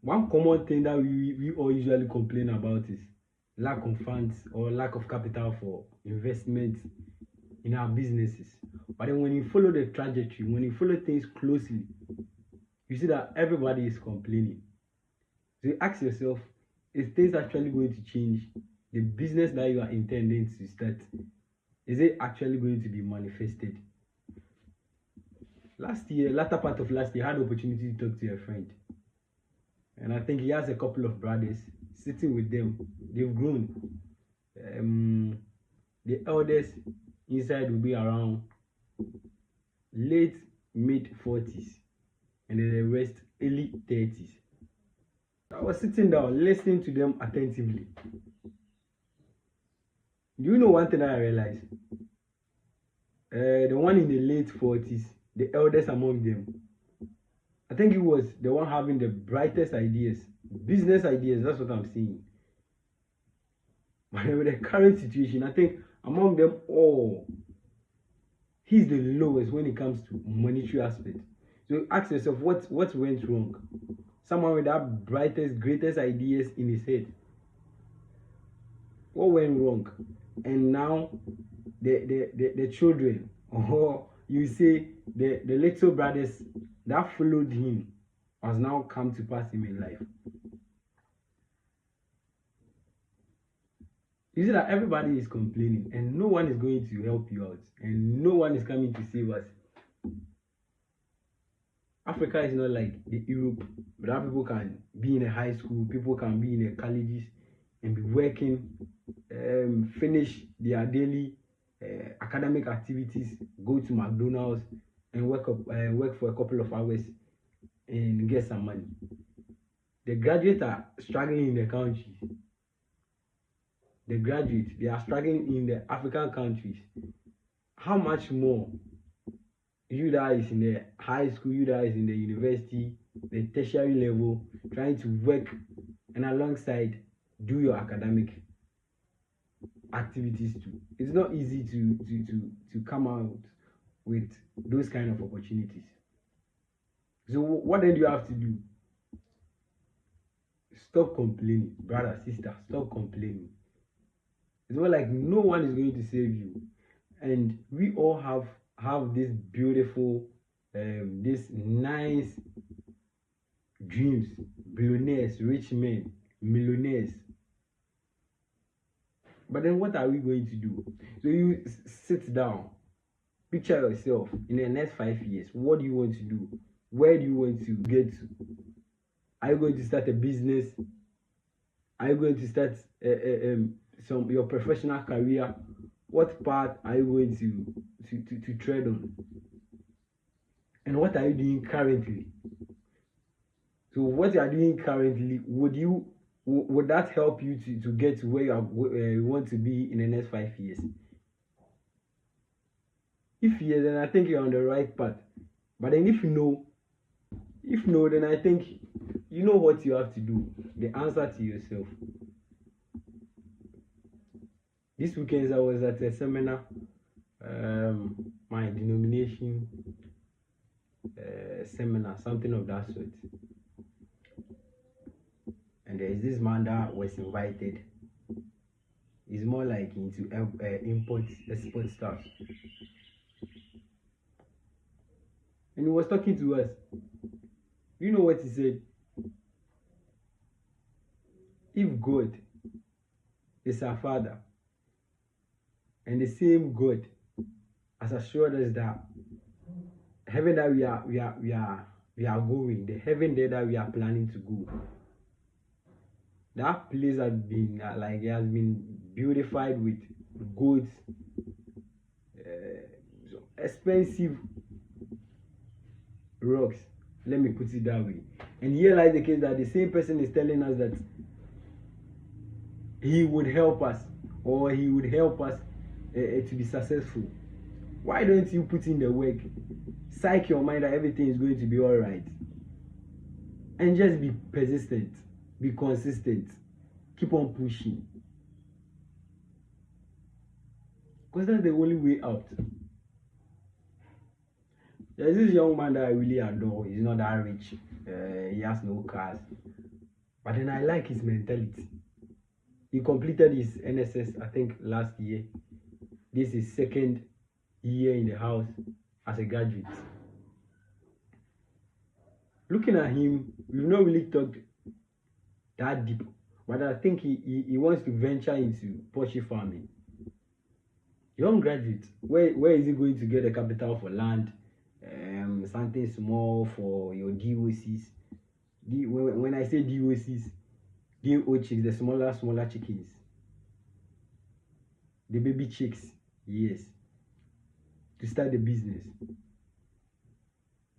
One common thing that we all usually complain about is lack of funds or lack of capital for investment in our businesses. But then when you follow the trajectory, when you follow things closely, you see that everybody is complaining. So you ask yourself, is things actually going to change? The business that you are intending to start, is it actually going to be manifested? Last year, latter part of last year, I had the opportunity to talk to a friend. And I think he has a couple of brothers sitting with them. They've grown. The eldest inside will be around late mid 40s, and then the rest early 30s. I was sitting down listening to them attentively. Do you know one thing that I realized? The one in the late 40s, the eldest among them, I think he was the one having the brightest ideas, business ideas. That's what I'm saying. But with the current situation, I think among them all, he's the lowest when it comes to monetary aspect. So ask yourself, what went wrong? Someone with that brightest, greatest ideas in his head. What went wrong? And now the children, or you say the little brothers that followed him has now come to pass him in life. You see that everybody is complaining and no one is going to help you out and no one is coming to save us. Africa is not like the Europe where people can be in a high school, people can be in a colleges and be working, finish their daily academic activities, go to McDonald's and work for a couple of hours and get some money. The graduates are struggling in the countries. The graduates, they are struggling in the African countries. How much more you that is in the high school, you that is in the university, the tertiary level, trying to work and alongside do your academic activities too. It's not easy to come out with those kind of opportunities. So what then do you have to do? Stop complaining, brother, sister, stop complaining. It's not like no one is going to save you. And we all have this beautiful, this nice dreams, billionaires, rich men, millionaires. But then what are we going to do? So you sit down, picture yourself in the next 5 years. What do you want to do? Where do you want to get to? Are you going to start a business? Are you going to start your professional career? What path are you going to tread on? And what are you doing currently? So what you are doing currently, would that help you to get to where you want to be in the next 5 years? If yes, then I think you're on the right path. But then if no, then I think you know what you have to do. The answer to yourself. This weekend I was at a seminar, my denomination seminar, something of that sort. And there is this man that was invited. He's more like into import, export stuff. And he was talking to us. You know what he said? If God is our Father, and the same God has assured us that heaven that we are going, the heaven there that we are planning to go, that place has been it has been beautified with goods, expensive rocks. Let me put it that way. And here lies the case that the same person is telling us that he would help us, or he would help us to be successful. Why don't you put in the work, psych your mind that everything is going to be all right, and just be persistent, be consistent, keep on pushing, because that's the only way out. There's this young man that I really adore. He's not that rich. He has no cars, But then I like his mentality. He completed his NSS, I think, last year. This is second year in the house as a graduate. Looking at him, we've not really talked that deep, but I think he wants to venture into poultry farming. Young graduate, where is he going to get a capital for land? Something small for your DOCs. When I say DOCs, DO chicks, the smaller chickens, the baby chicks, yes, to start the business.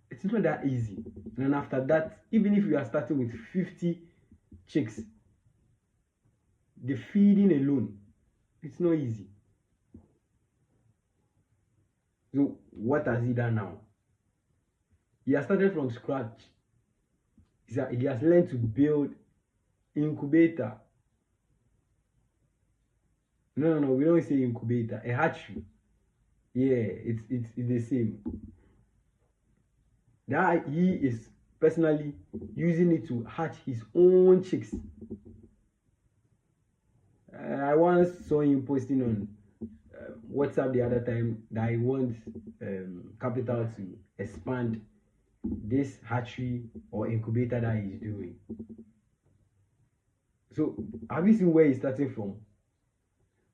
It's not that easy. And after that, even if you are starting with 50 chicks, the feeding alone, it's not easy. So what has he done now? He has started from scratch. He has learned to build incubator. No, we don't say incubator, a hatchery. Yeah, it's the same. That he is personally using it to hatch his own chicks. I once saw him posting on WhatsApp the other time that he wants capital to expand this hatchery or incubator that he's doing. So have you seen where he's starting from?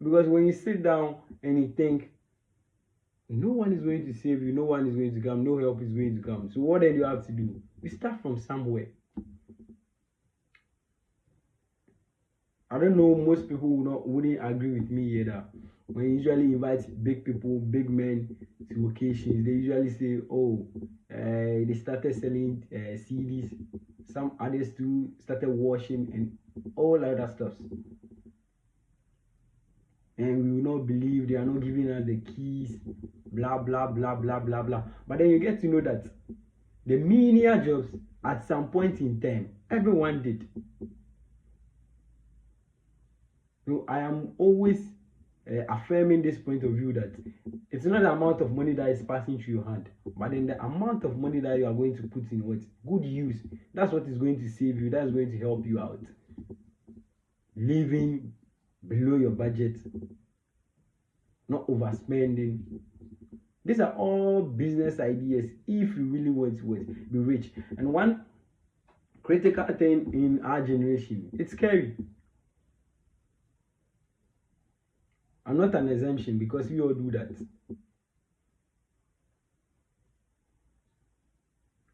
Because when you sit down and you think no one is going to save you, no one is going to come, no help is going to come, so what then do you have to do? You start from somewhere. I don't know, most people wouldn't agree with me here that when you usually invite big people, big men to occasions, they usually say, oh, they started selling CDs. Some others too started washing and all other stuff. And we will not believe, they are not giving us the keys, blah, blah, blah, blah, blah, blah. But then you get to know that the menial jobs at some point in time, everyone did. So I am always affirming this point of view that it's not the amount of money that is passing through your hand, but then the amount of money that you are going to put in what good use. That's what is going to save you. That's going to help you out. Living below your budget, not overspending. These are all business ideas if you really want to be rich. And one critical thing in our generation, it's scary. I'm not an exemption because we all do that.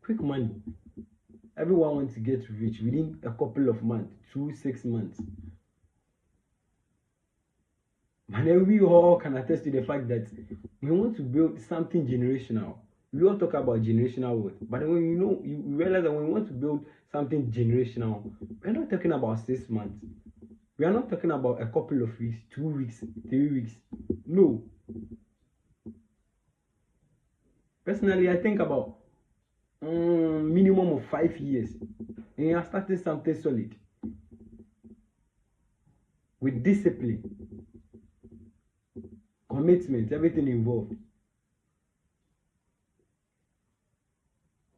Quick money. Everyone wants to get rich within a couple of months, 2-6 months. And then we all can attest to the fact that we want to build something generational. We all talk about generational wealth, but when you realize that when we want to build something generational, we're not talking about 6 months. We are not talking about a couple of weeks, 2 weeks, 3 weeks. No. Personally, I think about minimum of 5 years. And you are starting something solid. With discipline, commitment, everything involved.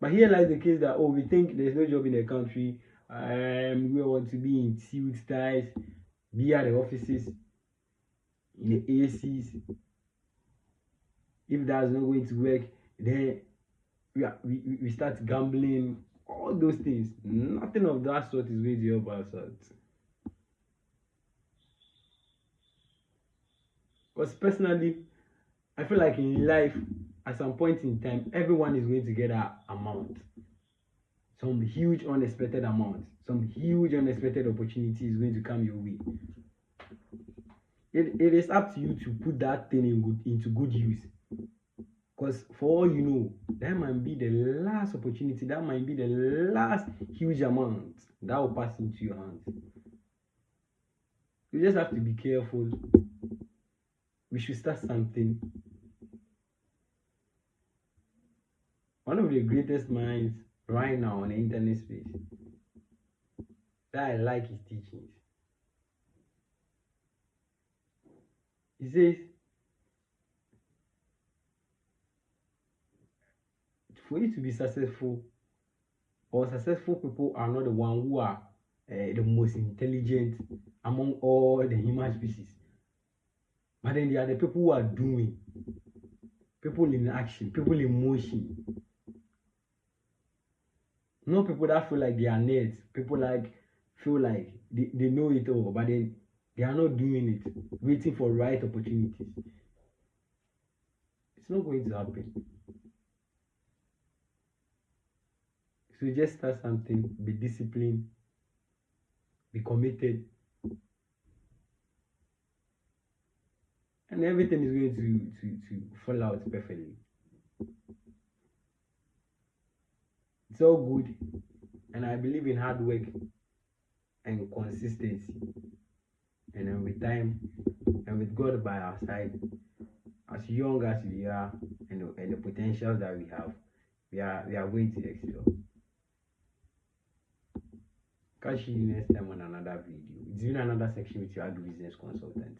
But here lies the case that, we think there's no job in the country. We want to be in suit ties, be at the offices, in the ACs. If that's not going to work, then we start gambling, all those things. Nothing of that sort is going to help us out. Because personally, I feel like in life, at some point in time, everyone is going to get an amount. Some huge unexpected amount. Some huge unexpected opportunity is going to come your way. It is up to you to put that thing into good use. Because for all you know, that might be the last opportunity, that might be the last huge amount that will pass into your hands. You just have to be careful. We should start something. One of the greatest minds right now on the internet space that I like his teachings. He says, for you to be successful, or successful people are not the ones who are the most intelligent among all the human species. But then there are the people who are doing, people in action, people in motion. Not people that feel like they are nerds, people like feel like they know it all, but then they are not doing it, waiting for right opportunities. It's not going to happen. So just start something, be disciplined, be committed, and everything is going to fall out perfectly. It's all good, and I believe in hard work and consistency. And then with time and with God by our side, as young as we are, and the potentials that we have, we are going to excel. Catch you next time on another video. It's been another section with your agribusiness consultant.